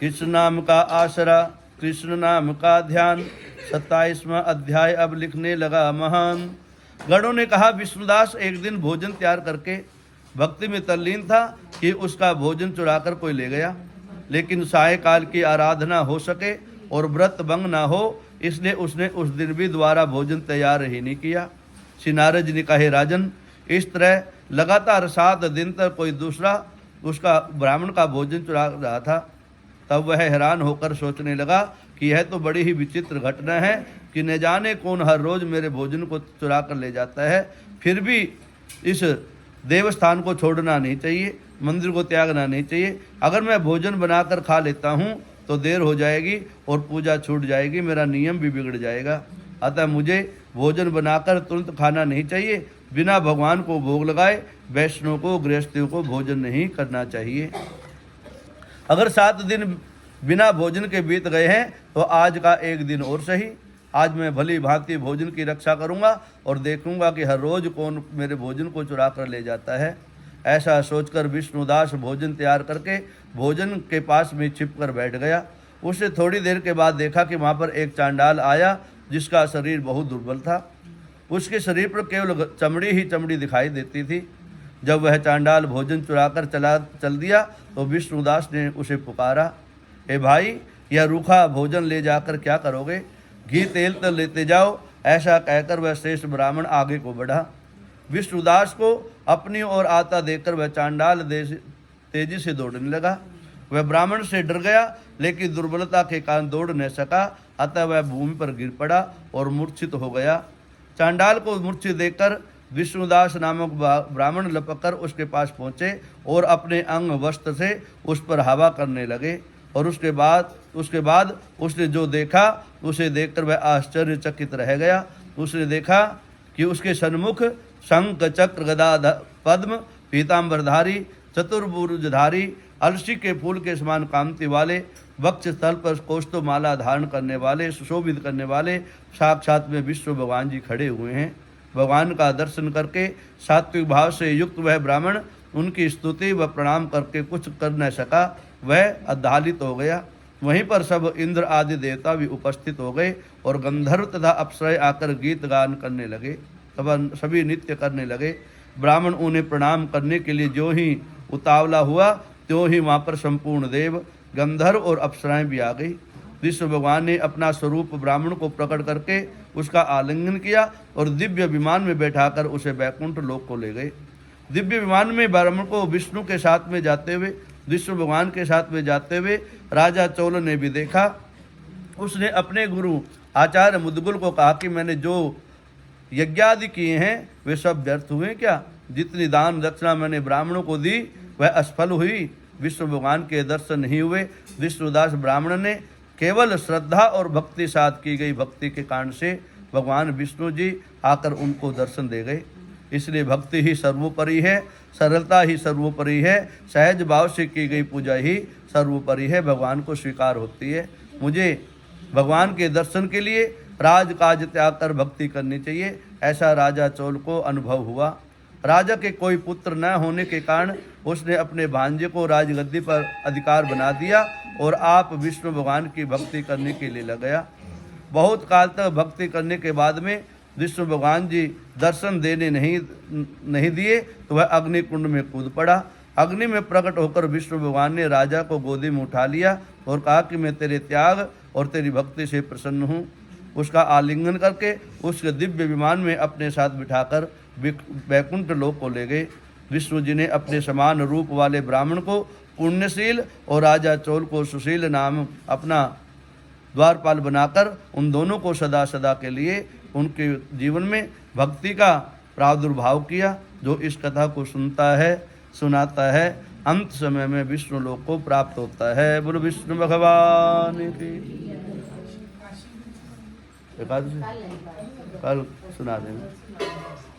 कृष्ण नाम का आसरा, कृष्ण नाम का ध्यान। 27वां अध्याय अब लिखने लगा महान। गणों ने कहा, विष्णुदास एक दिन भोजन तैयार करके भक्ति में तल्लीन था कि उसका भोजन चुराकर कोई ले गया, लेकिन सायकाल की आराधना हो सके और व्रत भंग ना हो, इसलिए उसने उस दिन भी दोबारा भोजन तैयार ही नहीं किया। श्री नारद जी ने कहे, राजन, इस तरह लगातार 7 दिन तक कोई दूसरा उसका ब्राह्मण का भोजन चुरा रहा था। तब वह हैरान होकर सोचने लगा कि यह तो बड़ी ही विचित्र घटना है कि न जाने कौन हर रोज मेरे भोजन को चुरा कर ले जाता है। फिर भी इस देवस्थान को छोड़ना नहीं चाहिए, मंदिर को त्यागना नहीं चाहिए। अगर मैं भोजन बनाकर खा लेता हूँ तो देर हो जाएगी और पूजा छूट जाएगी, मेरा नियम भी बिगड़ जाएगा। अतः मुझे भोजन बनाकर तुरंत खाना नहीं चाहिए। बिना भगवान को भोग लगाए वैष्णव को, गृहस्थियों को भोजन नहीं करना चाहिए। अगर 7 दिन बिना भोजन के बीत गए हैं तो आज का एक दिन और सही। आज मैं भली भांति भोजन की रक्षा करूंगा और देखूंगा कि हर रोज कौन मेरे भोजन को चुरा कर ले जाता है। ऐसा सोचकर विष्णुदास भोजन तैयार करके भोजन के पास में छिपकर बैठ गया। उसने थोड़ी देर के बाद देखा कि वहाँ पर एक चांडाल आया जिसका शरीर बहुत दुर्बल था। उसके शरीर पर केवल चमड़ी ही चमड़ी दिखाई देती थी। जब वह चांडाल भोजन चुराकर चल दिया तो विष्णुदास ने उसे पुकारा, ए भाई, यह रूखा भोजन ले जाकर क्या करोगे? घी तेल तो लेते जाओ। ऐसा कहकर वह श्रेष्ठ ब्राह्मण आगे को बढ़ा। विष्णुदास को अपनी ओर आता देखकर वह चांडाल तेजी से दौड़ने लगा। वह ब्राह्मण से डर गया, लेकिन दुर्बलता के कारण दौड़ न सका। अतः वह भूमि पर गिर पड़ा और मूर्छित हो गया। चांडाल को मूर्छित देखकर विष्णुदास नामक ब्राह्मण लपककर उसके पास पहुँचे और अपने अंग वस्त्र से उस पर हवा करने लगे। और उसके बाद उसने जो देखा उसे देखकर वह आश्चर्यचकित रह गया। उसने देखा कि उसके सन्मुख शंख, चक्र, गदा, पद्म, पीताम्बरधारी, चतुर्भुजधारी, अलसी के फूल के समान कांति वाले, वक्ष स्थल पर कौस्तुभमाला धारण करने वाले, सुशोभित करने वाले साक्षात में विष्णु भगवान जी खड़े हुए हैं। भगवान का दर्शन करके सात्विक भाव से युक्त वह ब्राह्मण उनकी स्तुति व प्रणाम करके कुछ कर न सका, वह अधालित हो गया। वहीं पर सब इंद्र आदि देवता भी उपस्थित हो गए और गंधर्व तथा अप्सराएं आकर गीत गान करने लगे, तब सभी नृत्य करने लगे। ब्राह्मण उन्हें प्रणाम करने के लिए जो ही उतावला हुआ त्यों ही वहाँ पर संपूर्ण देव, गंधर्व और अप्सराएं भी आ गई। विष्णु भगवान ने अपना स्वरूप ब्राह्मण को प्रकट करके उसका आलिंगन किया और दिव्य विमान में बैठाकर उसे वैकुंठ लोक को ले गए। दिव्य विमान में ब्राह्मण को विष्णु के साथ में जाते हुए, विष्णु भगवान के साथ में जाते हुए राजा चोल ने भी देखा। उसने अपने गुरु आचार्य मुद्गल को कहा कि मैंने जो यज्ञादि किए हैं वे सब व्यर्थ हुए क्या? जितनी दान दक्षिणा मैंने ब्राह्मणों को दी वह असफल हुई। विष्णु भगवान के दर्शन नहीं हुए। विष्णुदास ब्राह्मण ने केवल श्रद्धा और भक्ति साथ की गई भक्ति के कारण से भगवान विष्णु जी आकर उनको दर्शन दे गए। इसलिए भक्ति ही सर्वोपरि है, सरलता ही सर्वोपरि है, सहज भाव से की गई पूजा ही सर्वोपरि है, भगवान को स्वीकार होती है। मुझे भगवान के दर्शन के लिए राजकाज त्याग कर भक्ति करनी चाहिए, ऐसा राजा चोल को अनुभव हुआ। राजा के कोई पुत्र न होने के कारण उसने अपने भांजे को राजगद्दी पर अधिकार बना दिया और आप विष्णु भगवान की भक्ति करने के लिए लग गया। बहुत काल तक भक्ति करने के बाद में विष्णु भगवान जी दर्शन देने नहीं दिए तो वह अग्नि कुंड में कूद पड़ा। अग्नि में प्रकट होकर विष्णु भगवान ने राजा को गोदी में उठा लिया और कहा कि मैं तेरे त्याग और तेरी भक्ति से प्रसन्न हूँ। उसका आलिंगन करके उसके दिव्य विमान में अपने साथ बिठाकर वैकुंठ लोक को ले गए। विष्णु जी ने अपने समान रूप वाले ब्राह्मण को पुण्यशील और राजा चोल को सुशील नाम अपना द्वारपाल बनाकर उन दोनों को सदा सदा के लिए उनके जीवन में भक्ति का प्रादुर्भाव किया। जो इस कथा को सुनता है, सुनाता है, अंत समय में विष्णु लोक को प्राप्त होता है। बोलो विष्णु भगवान की। एकादशी कल सुना देंगे।